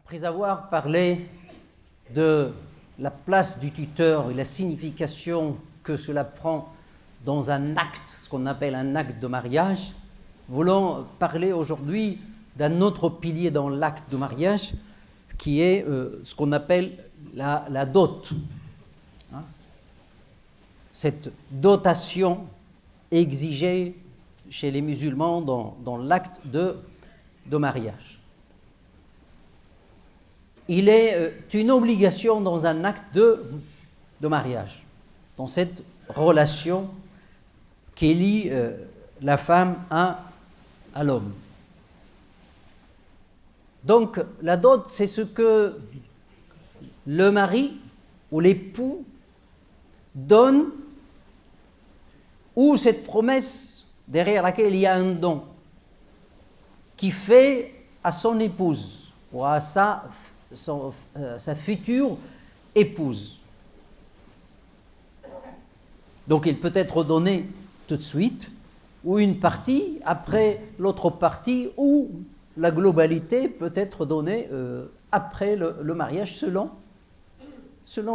Après avoir parlé de la place du tuteur et la signification que cela prend dans un acte, ce qu'on appelle un acte de mariage, nous voulons parler aujourd'hui d'un autre pilier dans l'acte de mariage qui est ce qu'on appelle la dot. Hein? Cette dotation exigée chez les musulmans dans l'acte de mariage. Il est une obligation dans un acte de mariage, dans cette relation qui lie la femme à l'homme. Donc la dot, c'est ce que le mari ou l'époux donne, ou cette promesse derrière laquelle il y a un don qui fait à son épouse ou à sa future épouse. Donc il peut être donné tout de suite, ou une partie après l'autre partie, ou la globalité peut être donnée après le mariage selon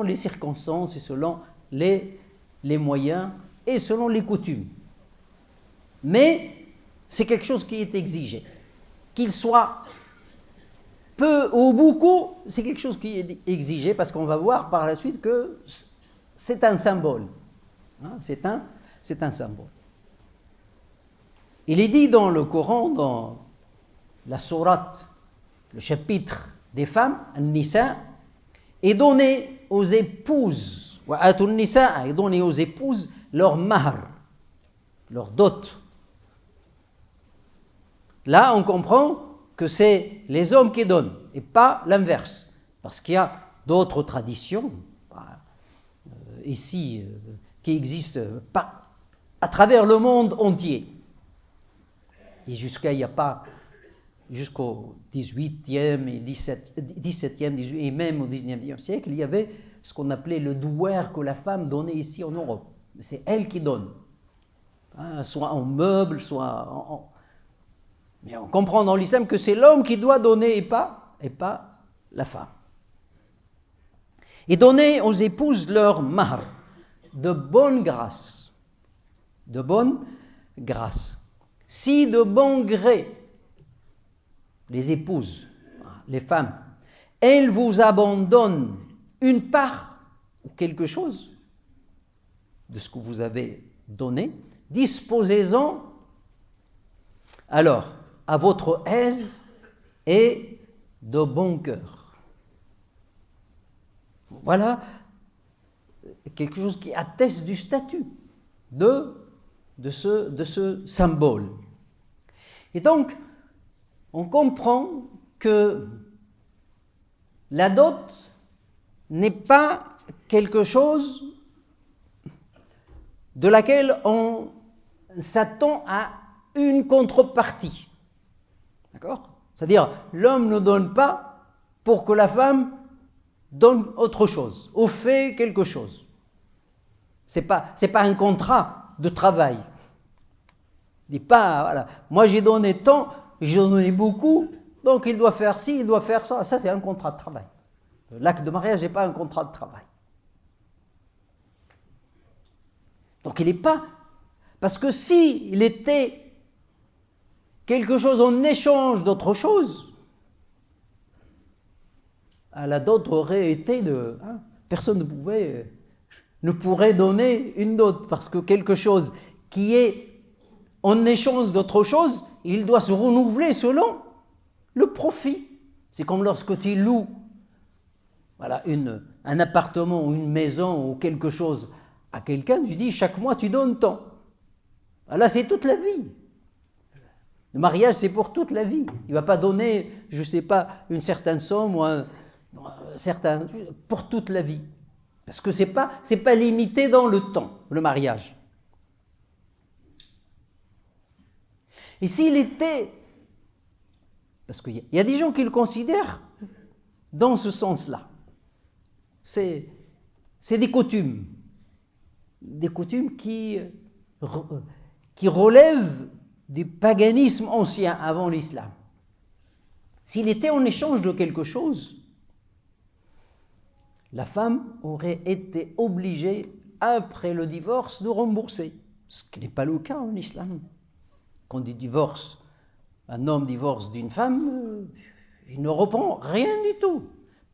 les circonstances et selon les moyens et selon les coutumes. Mais c'est quelque chose qui est exigé. Qu'il soit peu ou beaucoup, c'est quelque chose qui est exigé parce qu'on va voir par la suite que c'est un symbole. Hein, c'est un symbole. Il est dit dans le Coran, dans la sourate, le chapitre des femmes, An-Nisa, est donné aux épouses, wa atun nisa, est donné aux épouses leur mahr, leur dot. Là, on comprend que c'est les hommes qui donnent et pas l'inverse, parce qu'il y a d'autres traditions ici qui existent à travers le monde entier. Et jusqu'au 18e et 17e, 18e et même au 19e siècle, il y avait ce qu'on appelait le douar que la femme donnait ici en Europe. C'est elle qui donne, hein, soit en meubles, soit en... Mais on comprend dans l'islam que c'est l'homme qui doit donner et pas la femme. Et donner aux épouses leur mahr, de bonne grâce. De bonne grâce. Si de bon gré, les épouses, les femmes, elles vous abandonnent une part ou quelque chose de ce que vous avez donné, disposez-en alors à votre aise et de bon cœur. Voilà quelque chose qui atteste du statut de ce symbole. Et donc, on comprend que la dot n'est pas quelque chose de laquelle on s'attend à une contrepartie. D'accord ? C'est-à-dire, l'homme ne donne pas pour que la femme donne autre chose, ou fait quelque chose. C'est pas un contrat de travail. Il dit pas, voilà, moi j'ai donné tant, j'ai donné beaucoup, donc il doit faire ci, il doit faire ça. Ça, c'est un contrat de travail. L'acte de mariage n'est pas un contrat de travail. Donc il n'est pas... Parce que s'il était quelque chose en échange d'autre chose, la dot aurait été de... Hein, personne ne pourrait donner une dot, parce que quelque chose qui est en échange d'autre chose, il doit se renouveler selon le profit. C'est comme lorsque tu loues un appartement ou une maison ou quelque chose à quelqu'un, tu dis chaque mois tu donnes tant. Là c'est toute la vie. Le mariage c'est pour toute la vie. Il ne va pas donner, je ne sais pas, une certaine somme ou pour toute la vie. Parce que c'est pas limité dans le temps, le mariage. Et s'il était... Parce qu'il y a des gens qui le considèrent dans ce sens-là. C'est des coutumes. Des coutumes qui relèvent du paganisme ancien avant l'islam. S'il était en échange de quelque chose, la femme aurait été obligée, après le divorce, de rembourser. Ce qui n'est pas le cas en islam. Quand on dit divorce, un homme divorce d'une femme, il ne reprend rien du tout.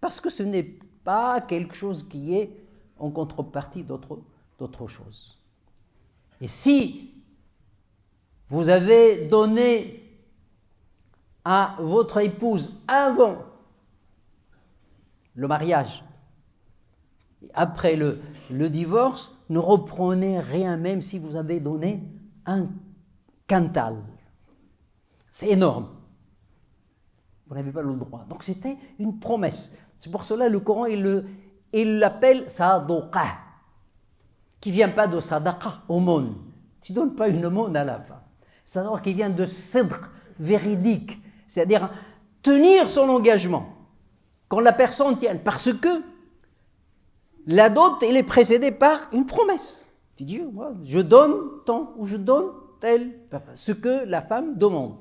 Parce que ce n'est pas quelque chose qui est en contrepartie d'autre chose. Et si vous avez donné à votre épouse avant le mariage, après le divorce, ne reprenez rien, même si vous avez donné un quintal. C'est énorme. Vous n'avez pas le droit. Donc c'était une promesse. C'est pour cela le Coran, il l'appelle sadaqa, qui ne vient pas de sadaqa, aumône. Tu ne donnes pas une aumône à la femme. Sadaqa qui vient de sidq, véridique, c'est-à-dire tenir son engagement. Quand la personne tient, parce que la dot, elle est précédée par une promesse. Tu dis, moi, je donne tant ou je donne tel, ce que la femme demande.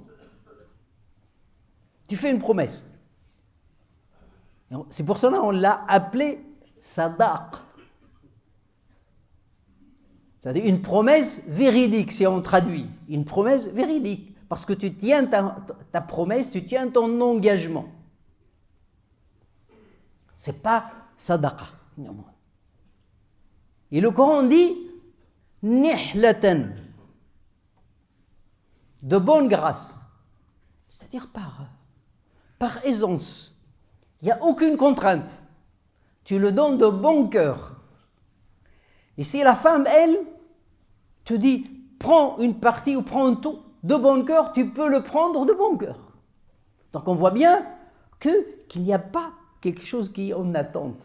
Tu fais une promesse. C'est pour cela qu'on l'a appelé sadaq. C'est-à-dire une promesse véridique, si on traduit. Une promesse véridique. Parce que tu tiens ta promesse, tu tiens ton engagement. Ce n'est pas sadaqa. Et le Coran dit nihlatan, de bonne grâce. C'est-à-dire par aisance. Il n'y a aucune contrainte. Tu le donnes de bon cœur. Et si la femme, elle, te dit, prends une partie ou prends un tout de bon cœur, tu peux le prendre de bon cœur. Donc on voit bien qu'il n'y a pas quelque chose qui est en attente.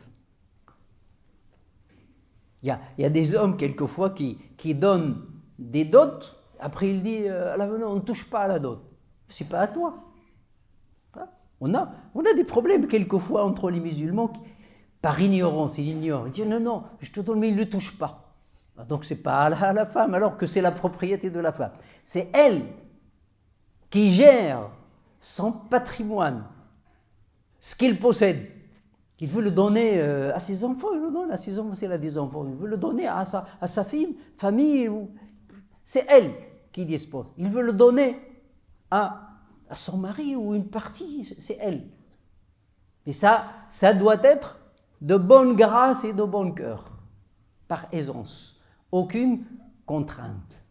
Il y a des hommes, quelquefois, qui donnent des dots, après il dit, on ne touche pas à la dot. C'est pas à toi. On a des problèmes quelquefois entre les musulmans par ignorance, ils ignorent. Ils disent non, je te donne, mais ils ne le touchent pas. Donc ce n'est pas à la femme, alors que c'est la propriété de la femme. C'est elle qui gère son patrimoine, ce qu'il possède. Il veut le donner à ses enfants, il le donne à ses enfants, s'il a des enfants. Il veut le donner à sa famille. C'est elle qui dispose. Il veut le donner à son mari ou une partie, c'est elle. Et ça doit être de bonne grâce et de bon cœur, par aisance, aucune contrainte.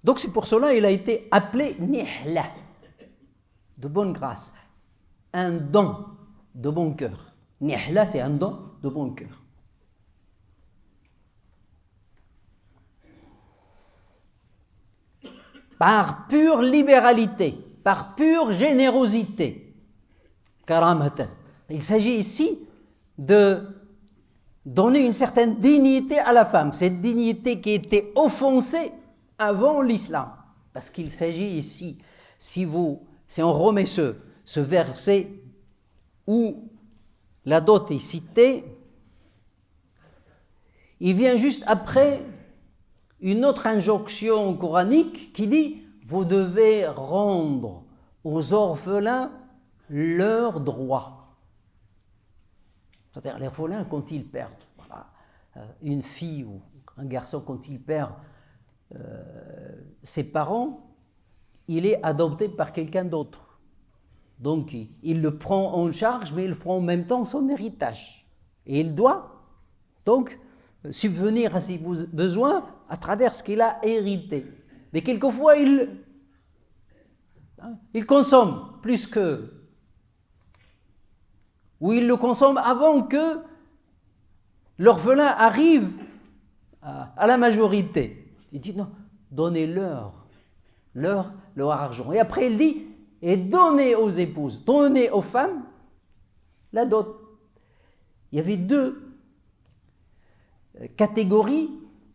Donc c'est pour cela qu'il a été appelé nihla, de bonne grâce, un don de bon cœur. Nihla, c'est un don de bon cœur. Par pure libéralité, par pure générosité, karamatan. Il s'agit ici de donner une certaine dignité à la femme, cette dignité qui était offensée avant l'islam. Parce qu'il s'agit ici, si on remet ce verset où la dot est citée, il vient juste après une autre injonction coranique qui dit « Vous devez rendre aux orphelins leurs droits ». C'est-à-dire les orphelins, quand ils perdent une fille ou un garçon, quand il perd ses parents, il est adopté par quelqu'un d'autre. Donc il le prend en charge, mais il prend en même temps son héritage. Et il doit donc subvenir à ses besoins à travers ce qu'il a hérité. Mais quelquefois, il consomme plus que... ou il le consomme avant que l'orphelin arrive à la majorité. Il dit non, donnez-leur leur argent. Et après, il dit, et donnez aux épouses, donnez aux femmes la dot. Il y avait deux catégories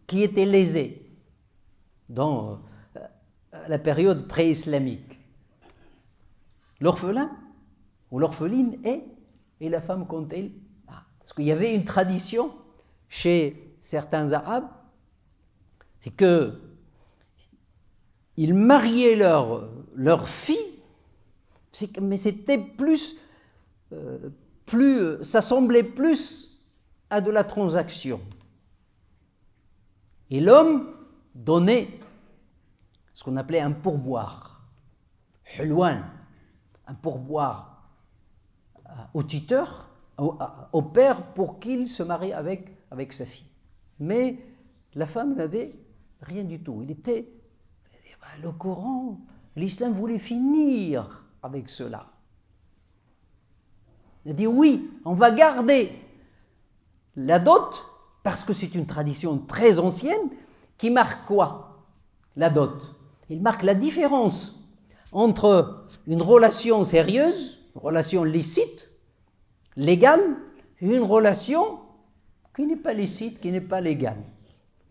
qui étaient lésées dans la période pré-islamique. L'orphelin ou l'orpheline et la femme quand elle... Parce qu'il y avait une tradition chez certains Arabes, c'est que ils mariaient leur fille, mais c'était ça semblait plus à de la transaction. Et l'homme donnait ce qu'on appelait un pourboire, hulwan, un pourboire au tuteur, au père, pour qu'il se marie avec sa fille. Mais la femme n'avait rien du tout. Le Coran, l'islam voulait finir avec cela. Il a dit oui, on va garder la dot, parce que c'est une tradition très ancienne, qui marque quoi? La dot. Il marque la différence entre une relation sérieuse, une relation licite, légale, et une relation qui n'est pas licite, qui n'est pas légale.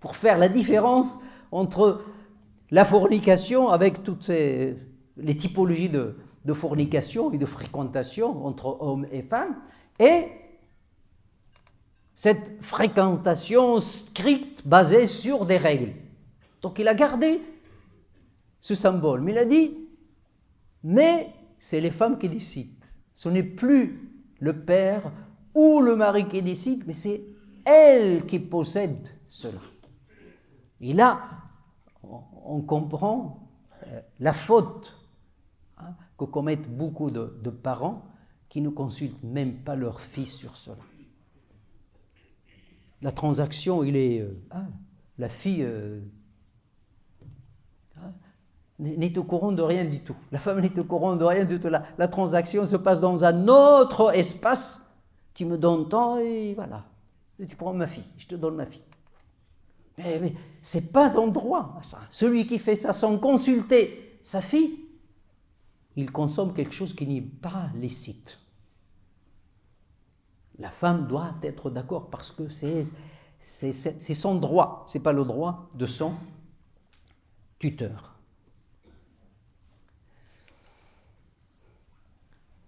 Pour faire la différence entre la fornication avec toutes les typologies de fornication et de fréquentation entre hommes et femmes, et cette fréquentation stricte basée sur des règles. Donc il a gardé ce symbole, mais il a dit, mais c'est les femmes qui décident. Ce n'est plus le père ou le mari qui décide, mais c'est elle qui possède cela. Et là, on comprend la faute que commettent beaucoup de parents qui ne consultent même pas leur fils sur cela. La transaction, la fille n'est au courant de rien du tout. La femme n'est au courant de rien du tout. La transaction se passe dans un autre espace. Tu me donnes tant et voilà. Et tu prends ma fille, je te donne ma fille. Mais ce n'est pas ton droit, ça. Celui qui fait ça sans consulter sa fille, il consomme quelque chose qui n'est pas licite. La femme doit être d'accord parce que c'est son droit, ce n'est pas le droit de son tuteur.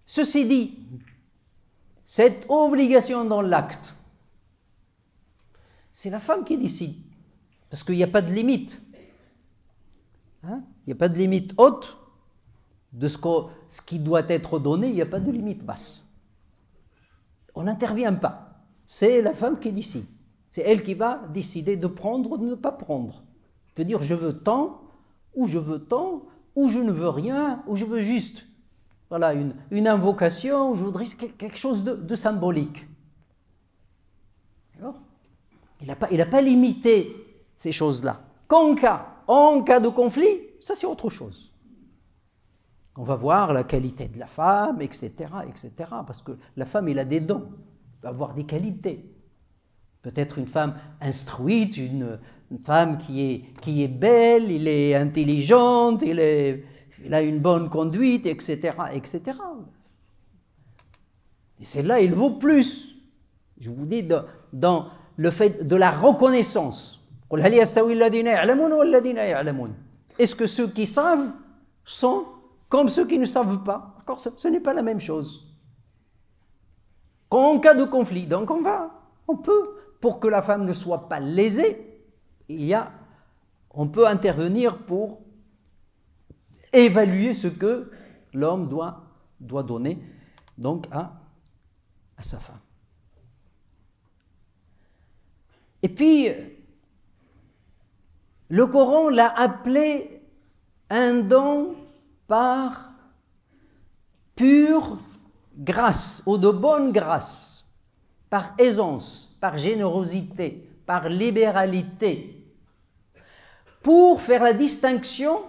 Ceci dit, cette obligation dans l'acte, c'est la femme qui décide, parce qu'il n'y a pas de limite. Il n'y a pas de limite haute de ce qui doit être donné, il n'y a pas de limite basse. On n'intervient pas. C'est la femme qui décide. C'est elle qui va décider de prendre ou de ne pas prendre. Elle peut dire je veux tant, ou je veux tant, ou je ne veux rien, ou je veux juste voilà, une invocation, ou je voudrais quelque chose de symbolique. Alors, il n'a pas limité ces choses-là. En cas de conflit, ça c'est autre chose. On va voir la qualité de la femme, etc., parce que la femme, elle a des dons, elle va avoir des qualités. Peut-être une femme instruite, une femme qui est belle, elle est intelligente, elle a une bonne conduite, etc., etc. Et celle-là, il vaut plus. Je vous dis, dans le fait de la reconnaissance. Est-ce que ceux qui savent sont comme ceux qui ne savent pas? D'accord, ce n'est pas la même chose. En cas de conflit, donc on peut, pour que la femme ne soit pas lésée, on peut intervenir pour évaluer ce que l'homme doit donner donc à sa femme. Et puis, le Coran l'a appelé un don par pure grâce ou de bonne grâce, par aisance, par générosité, par libéralité, pour faire la distinction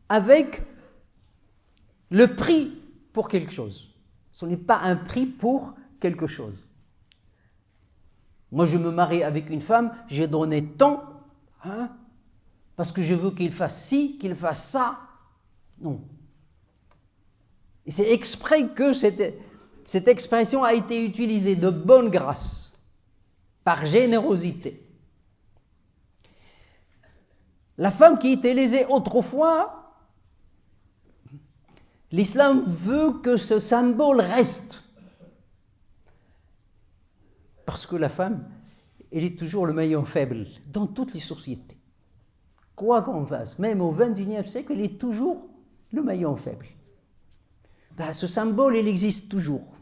avec le prix pour quelque chose. Ce n'est pas un prix pour quelque chose. Moi, je me marie avec une femme, j'ai donné tant, parce que je veux qu'il fasse ci, qu'il fasse ça. Non. Et c'est exprès que cette expression a été utilisée de bonne grâce, par générosité. La femme qui était lésée autrefois, l'islam veut que ce symbole reste. Parce que la femme, elle est toujours le maillon faible dans toutes les sociétés. quoi qu'on fasse, même au XXIe siècle, il est toujours le maillon faible. Ben, ce symbole, il existe toujours.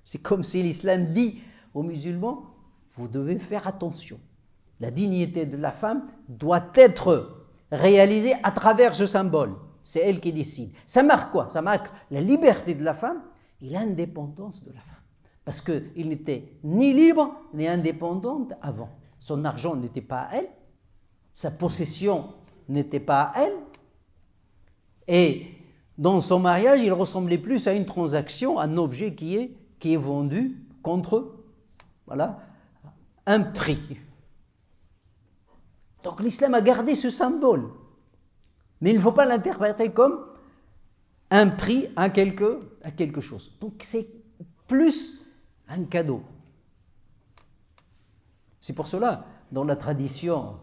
C'est comme si l'islam dit aux musulmans, vous devez faire attention. La dignité de la femme doit être réalisée à travers ce symbole. C'est elle qui décide. Ça marque quoi? Ça marque la liberté de la femme et l'indépendance de la femme. Parce qu'il n'était ni libre ni indépendante avant. Son argent n'était pas à elle, sa possession n'était pas à elle, et dans son mariage, il ressemblait plus à une transaction, un objet qui est vendu contre un prix. Donc l'islam a gardé ce symbole, mais il ne faut pas l'interpréter comme un prix à quelque chose. Donc c'est plus un cadeau. C'est pour cela, dans la tradition,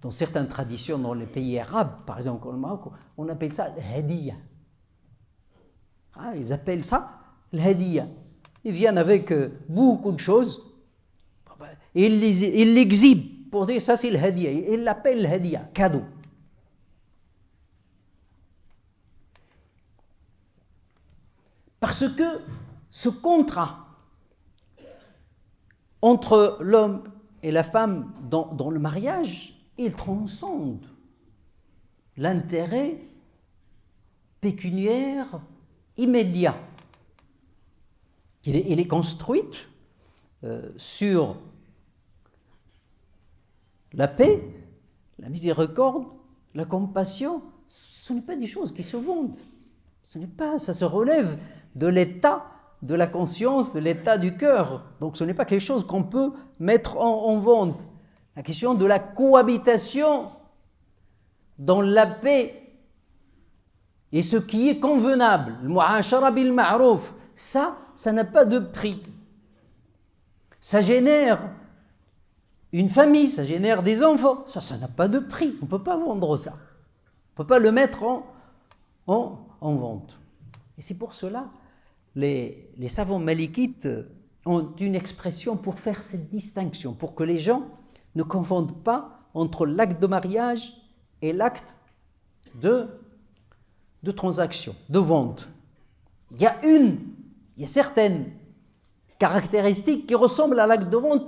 dans certaines traditions dans les pays arabes, par exemple au Maroc, on appelle ça l'hadiya. Ils appellent ça l'hadiya. Ils viennent avec beaucoup de choses, et ils l'exhibent pour dire ça c'est l'hadiya. Ils l'appellent l'hadiya, cadeau. Parce que ce contrat entre l'homme et la femme dans le mariage, il transcende l'intérêt pécuniaire immédiat. Il est construit sur la paix, la miséricorde, la compassion. Ce n'est pas des choses qui se vendent. Ça se relève de l'état de la conscience, de l'état du cœur. Donc ce n'est pas quelque chose qu'on peut mettre en vente. La question de la cohabitation dans la paix et ce qui est convenable, le mu'ashara bil ma'rouf, ça n'a pas de prix. Ça génère une famille, ça génère des enfants, ça n'a pas de prix. On ne peut pas vendre ça. On ne peut pas le mettre en vente. Et c'est pour cela les savants malikites ont une expression pour faire cette distinction, pour que les gens ne confondent pas entre l'acte de mariage et l'acte de transaction, de vente. Il y a certaines caractéristiques qui ressemblent à l'acte de vente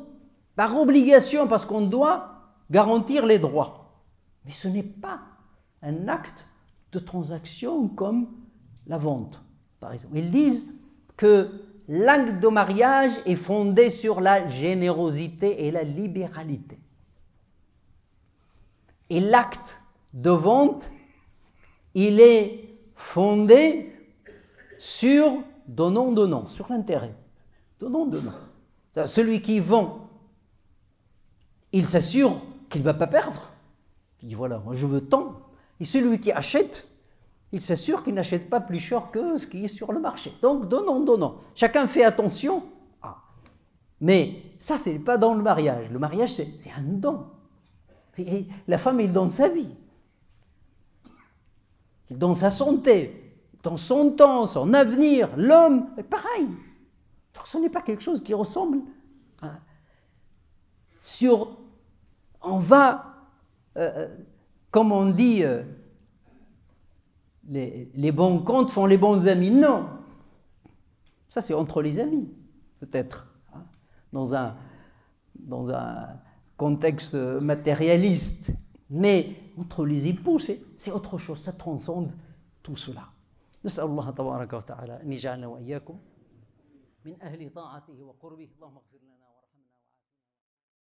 par obligation, parce qu'on doit garantir les droits. Mais ce n'est pas un acte de transaction comme la vente, par exemple. Ils disent que l'acte de mariage est fondé sur la générosité et la libéralité. Et l'acte de vente, il est fondé sur donnant, sur l'intérêt. Donnant. Celui qui vend, il s'assure qu'il ne va pas perdre. Il dit voilà, moi je veux tant. Et celui qui achète, il s'assure qu'il n'achète pas plus cher que ce qui est sur le marché. Donc donnant. Chacun fait attention. Mais ça, ce n'est pas dans le mariage. Le mariage, c'est un don. Et la femme, elle donne sa vie. Elle donne sa santé, dans son temps, son avenir. L'homme, pareil. Donc ce n'est pas quelque chose qui ressemble on va, comme on dit, les bons comptes font les bons amis. Non. Ça, c'est entre les amis, peut-être. Dans un contexte matérialiste. Mais entre les époux, c'est autre chose. Ça transcende tout cela. نسأل الله تبارك وتعالى أن يجعلنا وإياكم من أهل طاعته وقربه اللهم اغفر لنا